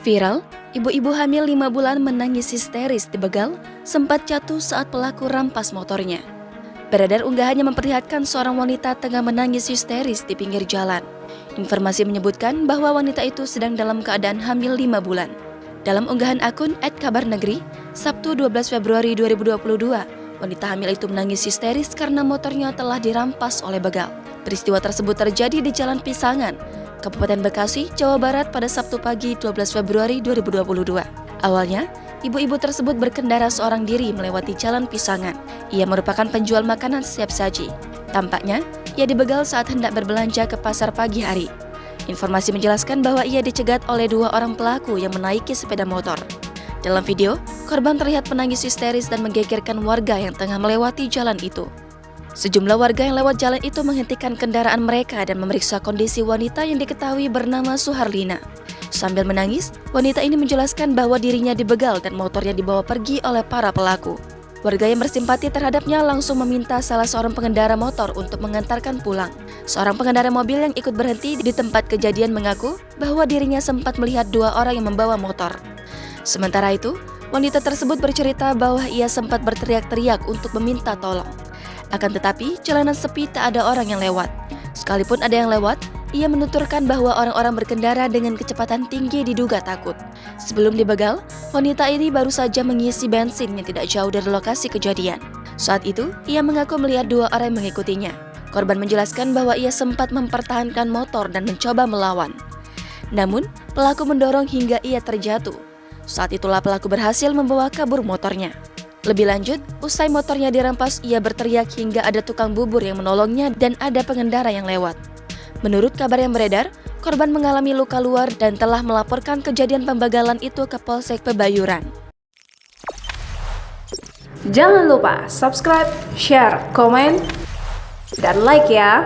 Viral, ibu-ibu hamil 5 bulan menangis histeris di begal sempat jatuh saat pelaku rampas motornya. Beredar unggahan yang memperlihatkan seorang wanita tengah menangis histeris di pinggir jalan. Informasi menyebutkan bahwa wanita itu sedang dalam keadaan hamil 5 bulan. Dalam unggahan akun @kabarnegri, Sabtu 12 Februari 2022, wanita hamil itu menangis histeris karena motornya telah dirampas oleh begal. Peristiwa tersebut terjadi di Jalan Pisangan, Kabupaten Bekasi, Jawa Barat pada Sabtu pagi 12 Februari 2022. Awalnya, ibu-ibu tersebut berkendara seorang diri melewati Jalan Pisangan. Ia merupakan penjual makanan siap saji. Tampaknya, ia dibegal saat hendak berbelanja ke pasar pagi hari. Informasi menjelaskan bahwa ia dicegat oleh 2 orang pelaku yang menaiki sepeda motor. Dalam video, korban terlihat menangis histeris dan menggegerkan warga yang tengah melewati jalan itu. Sejumlah warga yang lewat jalan itu menghentikan kendaraan mereka dan memeriksa kondisi wanita yang diketahui bernama Suharlina. Sambil menangis, wanita ini menjelaskan bahwa dirinya dibegal dan motornya dibawa pergi oleh para pelaku. Warga yang bersimpati terhadapnya langsung meminta salah seorang pengendara motor untuk mengantarkan pulang. Seorang pengendara mobil yang ikut berhenti di tempat kejadian mengaku bahwa dirinya sempat melihat 2 orang yang membawa motor. Sementara itu, wanita tersebut bercerita bahwa ia sempat berteriak-teriak untuk meminta tolong. Akan tetapi, jalanan sepi tak ada orang yang lewat. Sekalipun ada yang lewat, ia menuturkan bahwa orang-orang berkendara dengan kecepatan tinggi diduga takut. Sebelum dibegal, wanita ini baru saja mengisi bensin yang tidak jauh dari lokasi kejadian. Saat itu, ia mengaku melihat 2 orang yang mengikutinya. Korban menjelaskan bahwa ia sempat mempertahankan motor dan mencoba melawan. Namun, pelaku mendorong hingga ia terjatuh. Saat itulah pelaku berhasil membawa kabur motornya. Lebih lanjut, usai motornya dirampas, ia berteriak hingga ada tukang bubur yang menolongnya dan ada pengendara yang lewat. Menurut kabar yang beredar, korban mengalami luka luar dan telah melaporkan kejadian pembegalan itu ke Polsek Pebayuran. Jangan lupa subscribe, share, komen, dan like ya!